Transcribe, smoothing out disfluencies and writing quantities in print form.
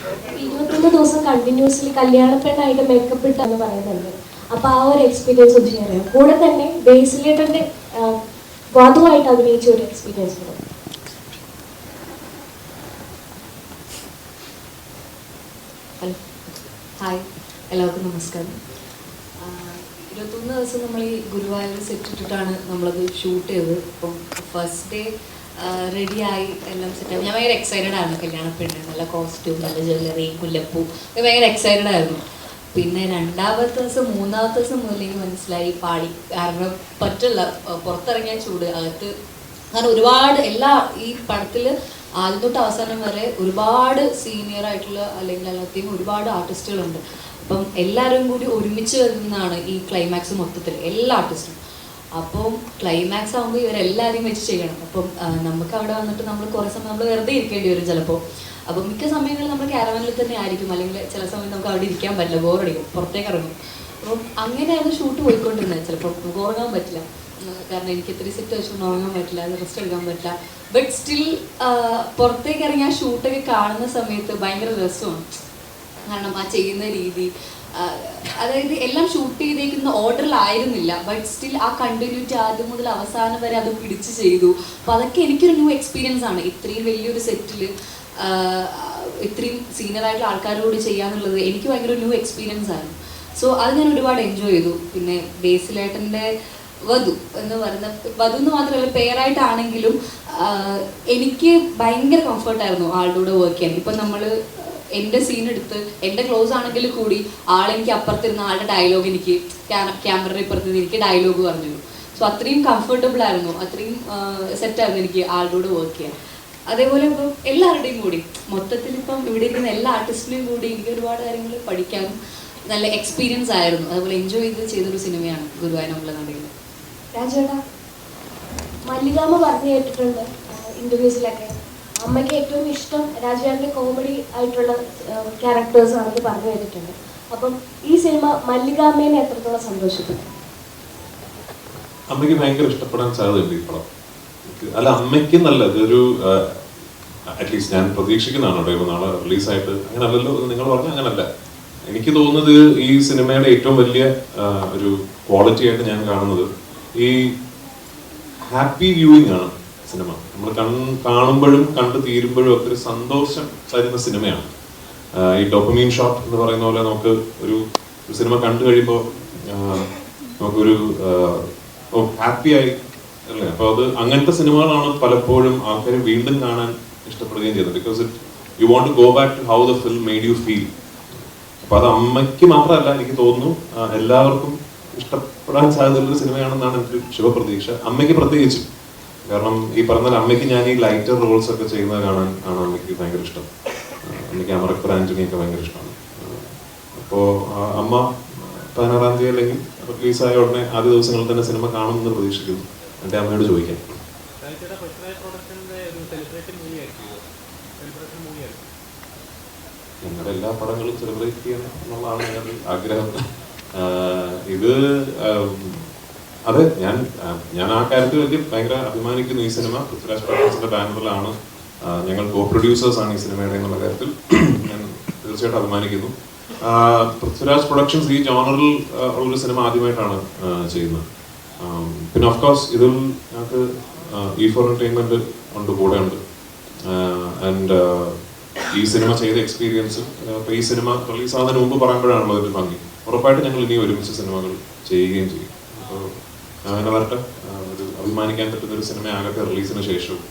21 ദിവസം continuously കല്യാണപ്പെണ്ണായിട്ട് makeup ഇട്ടെന്ന് പറയുന്നുണ്ട്. അപ്പോൾ ആ ഒരു എക്സ്പീരിയൻസ് ഒന്ന് ഷെയർ ചെയ്യാം. കൂടെ തന്നെ ബേസിലേട്ടൻ്റെ വധുവായിട്ട് അഭിനയിച്ച ഒരു എക്സ്പീരിയൻസ് ഉണ്ട്. ഹലോ, ഹായ്, എല്ലാവർക്കും നമസ്കാരം. 21 ദിവസം നമ്മൾ ഈ ഗുരുവായൂർ സെറ്റ് ഇട്ടിട്ടാണ് നമ്മളത് ഷൂട്ട് ചെയ്തത്. അപ്പം ഫസ്റ്റ് ഡേ റെഡിയായി എല്ലാം സെറ്റായി. ഞാൻ ഭയങ്കര എക്സൈറ്റഡ് ആയിരുന്നു. കല്യാണപ്പെണ്ണ്, നല്ല കോസ്റ്റ്യൂം, നല്ല ജ്വല്ലറി, മുല്ലപ്പൂ, ഭയങ്കര എക്സൈറ്റഡ് ആയിരുന്നു. പിന്നെ രണ്ടാമത്തെ ദിവസം മൂന്നാമത്തെ ദിവസം മുതലേക്ക് മനസ്സിലായി പാടി. കാരണം പറ്റില്ല, പുറത്തിറങ്ങിയ ചൂട് അകത്ത്. കാരണം ഒരുപാട് ഈ പടത്തിൽ ആദ്യം തൊട്ട് അവസാനം വരെ ഒരുപാട് സീനിയർ ആയിട്ടുള്ള അല്ലെങ്കിൽ എല്ലാத்தைയും ഒരുപാട് ആർട്ടിസ്റ്റുകളുണ്ട്. അപ്പം എല്ലാവരും കൂടി ഒരുമിച്ച് വരുന്നതാണ് ഈ ക്ലൈമാക്സ് മൊത്തത്തിൽ, എല്ലാ ആർട്ടിസ്റ്റും. അപ്പം ക്ലൈമാക്സ് ആകുമ്പോൾ ഇവരെല്ലാവരെയും വെച്ച് ചെയ്യണം. അപ്പം നമുക്ക് അവിടെ വന്നിട്ട് നമ്മൾ കുറേ സമയം നമ്മൾ വെറുതെ ഇരിക്കേണ്ടി വരും ചിലപ്പോൾ. അപ്പം മിക്ക സമയങ്ങളിൽ നമ്മൾ ക്യാരവനിൽ തന്നെ ആയിരിക്കും, അല്ലെങ്കിൽ ചില സമയം നമുക്ക് അവിടെ ഇരിക്കാൻ പറ്റില്ല, ബോറടിക്കും, പുറത്തേക്ക് ഇറങ്ങും. അപ്പം അങ്ങനെയാണ് ഷൂട്ട് പോയിക്കൊണ്ടിരുന്നത്. ചിലപ്പോൾ നമുക്ക് ഉറങ്ങാൻ പറ്റില്ല, കാരണം എനിക്ക് ഇത്തിരി സെറ്റ് വെച്ചുകൊണ്ട് ഉറങ്ങാൻ പറ്റില്ല, റെസ്റ്റ് എടുക്കാൻ പറ്റില്ല. ബട്ട് സ്റ്റിൽ പുറത്തേക്ക് ഇറങ്ങി ആ ഷൂട്ടൊക്കെ കാണുന്ന സമയത്ത് ഭയങ്കര രസമാണ്. കാരണം ആ ചെയ്യുന്ന രീതി, അതായത് എല്ലാം ഷൂട്ട് ചെയ്തേക്കുന്ന ഓർഡറിലായിരുന്നില്ല, ബട്ട് സ്റ്റിൽ ആ കണ്ടിന്യൂറ്റി ആദ്യം മുതൽ അവസാനം വരെ അത് പിടിച്ച് ചെയ്തു. അപ്പോൾ അതൊക്കെ എനിക്കൊരു ന്യൂ എക്സ്പീരിയൻസ് ആണ്. ഇത്രയും വലിയൊരു സെറ്റിൽ ഇത്രയും സീനിയറായിട്ടുള്ള ആൾക്കാരോട് ചെയ്യാന്നുള്ളത് എനിക്ക് ഭയങ്കര ന്യൂ എക്സ്പീരിയൻസ് ആണ്. സോ അത് ഞാൻ ഒരുപാട് എൻജോയ് ചെയ്തു. പിന്നെ ബേസിലേട്ടൻ്റെ വധു എന്ന് പറയുന്ന, വധു എന്ന് മാത്രമല്ല പെയറായിട്ടാണെങ്കിലും എനിക്ക് ഭയങ്കര കംഫർട്ടായിരുന്നു ആളുടെ കൂടെ വർക്ക് ചെയ്യാൻ. ഇപ്പം നമ്മൾ എൻ്റെ സീൻ എടുത്ത് എൻ്റെ ക്ലോസ് ആണെങ്കിൽ കൂടി ആളെനിക്ക് അപ്പുറത്തിരുന്ന ആളുടെ ഡയലോഗ് എനിക്ക് ക്യാമറയുടെ ഇപ്പുറത്ത് എനിക്ക് ഡയലോഗ് പറഞ്ഞു. സോ അത്രയും കംഫർട്ടബിൾ ആയിരുന്നു, അത്രയും സെറ്റായിരുന്നു എനിക്ക് ആളുടെ കൂടെ വർക്ക് ചെയ്യാൻ. അതേപോലെ ഇപ്പം എല്ലാവരുടെയും കൂടി മൊത്തത്തിൽ ഇപ്പം ഇവിടെ ഇരിക്കുന്ന എല്ലാ ആർട്ടിസ്റ്റിനെയും കൂടി എനിക്ക് ഒരുപാട് കാര്യങ്ങൾ പഠിക്കാനും നല്ല എക്സ്പീരിയൻസ് ആയിരുന്നു. അതുപോലെ എൻജോയ് ചെയ്തൊരു സിനിമയാണ് ഗുരുവായൂർ നമ്മളെ നടക്കുന്നത്. രാജേട്ടാ, മല്ലികാമ്മ പറഞ്ഞു കേട്ടിട്ടുണ്ട് ഇൻ്റർവ്യൂസിലൊക്കെ, അമ്മയ്ക്ക് ഏറ്റവും ഇഷ്ടം രാജേട്ടൻ്റെ കോമഡി ആയിട്ടുള്ള ക്യാരക്ടേഴ്സ് ആണെന്ന് പറഞ്ഞു കേട്ടിട്ടുണ്ട്. അപ്പം ഈ സിനിമ മല്ലികാമ്മേനെ എത്രത്തോളം സന്തോഷിപ്പിക്കും? അമ്മയ്ക്ക് ഭയങ്കര ഇഷ്ടപ്പെടാൻ സാധ്യതയുണ്ട് ഈ പടം. അല്ല, അമ്മയ്ക്ക് നല്ല ഇതൊരു അറ്റ്ലീസ്റ്റ് ഞാൻ പ്രതീക്ഷിക്കുന്നതാണ് കേട്ടോ. ഇപ്പോൾ നാളെ റിലീസായിട്ട് അങ്ങനല്ലല്ലോ നിങ്ങൾ പറഞ്ഞാൽ അങ്ങനല്ല. എനിക്ക് തോന്നുന്നത് ഈ സിനിമയുടെ ഏറ്റവും വലിയ ഒരു ക്വാളിറ്റി ആയിട്ട് ഞാൻ കാണുന്നത് ഈ ഹാപ്പി വ്യൂയിങ് ആണ് സിനിമ. നമ്മൾ കാണുമ്പോഴും കണ്ടു തീരുമ്പോഴും ഒക്കെ ഒരു സന്തോഷം തരുന്ന സിനിമയാണ്. ഈ ഡോപ്പമീൻ ഷോട്ട് എന്ന് പറയുന്ന പോലെ നമുക്ക് ഒരു സിനിമ കണ്ടു കഴിയുമ്പോൾ നമുക്കൊരു ഹാപ്പിയായി അല്ലേ. അപ്പോൾ അത് അങ്ങനത്തെ സിനിമകളാണ് പലപ്പോഴും ആൾക്കാർ വീണ്ടും കാണാൻ ഇഷ്ടപ്പെടുകയും ചെയ്യുന്നത്. Because you want to go back to how the film made you feel. അപ്പോൾ അത് അമ്മയ്ക്ക് മാത്രമല്ല, എനിക്ക് തോന്നുന്നു എല്ലാവർക്കും ഇഷ്ടപ്പെടാൻ സാധ്യതയുള്ളൊരു സിനിമയാണെന്നാണ് എനിക്ക് ശുഭപ്രതീക്ഷ. അമ്മയ്ക്ക് പ്രത്യേകിച്ചും, കാരണം ഈ പറഞ്ഞാൽ അമ്മയ്ക്ക് ഞാൻ ഈ ലൈറ്റർ റോൾസ് ഒക്കെ ചെയ്യുന്നത് കാണാൻ ആണ് അമ്മയ്ക്ക് ഭയങ്കര ഇഷ്ടം. അമ്മയ്ക്ക് അമരക്കുർ ആന്റണിയൊക്കെ ഭയങ്കര ഇഷ്ടമാണ്. അപ്പോൾ അമ്മ 16-ാം തീയതി അല്ലെങ്കിൽ റിലീസായ ഉടനെ ആദ്യ ദിവസങ്ങളിൽ തന്നെ സിനിമ കാണുമെന്ന് പ്രതീക്ഷിക്കുന്നു. എൻ്റെ അമ്മയോട് ചോദിക്കാം. ഞങ്ങളുടെ എല്ലാ പടങ്ങളും സെലിബ്രേറ്റ് ചെയ്യണം എന്നുള്ളതാണ് ഞങ്ങളുടെ ആഗ്രഹം. ഇത് അതെ, ഞാൻ ആ കാര്യത്തിൽ വലിയ ഭയങ്കര അഭിമാനിക്കുന്നു. ഈ സിനിമ പൃഥ്വിരാജ് പ്രൊഡക്ഷൻസിന്റെ ബാനറിലാണ്, ഞങ്ങൾ കോ പ്രൊഡ്യൂസേഴ്സ് ആണ് ഈ സിനിമയുടെ എന്നുള്ള കാര്യത്തിൽ ഞാൻ തീർച്ചയായിട്ടും അഭിമാനിക്കുന്നു. പൃഥ്വിരാജ് പ്രൊഡക്ഷൻസ് ഈ ജോണറിൽ ഉള്ളൊരു സിനിമ ആദ്യമായിട്ടാണ് ചെയ്യുന്നത്. പിന്നെ ഓഫ് കോഴ്സ് ഇതിൽ ഞങ്ങൾക്ക് E4 എന്റർടൈൻമെന്റ് ഉണ്ട്, കൂടെ ഉണ്ട്. ആൻഡ് ഈ സിനിമ ചെയ്ത എക്സ്പീരിയൻസ് ഇപ്പൊ ഈ സിനിമ റിലീസാകുന്നതിന് മുമ്പ് പറയുമ്പോഴാണല്ലോ അതിന്റെ ഭംഗി. ഉറപ്പായിട്ട് ഞങ്ങൾ ഇനി ഒരുമിച്ച് സിനിമകൾ ചെയ്യുകയും ചെയ്യും. അപ്പോൾ അങ്ങനെ വരട്ടെ, ഒരു അഭിമാനിക്കാൻ പറ്റുന്ന ഒരു സിനിമ ആകട്ടെ റിലീസിന് ശേഷവും.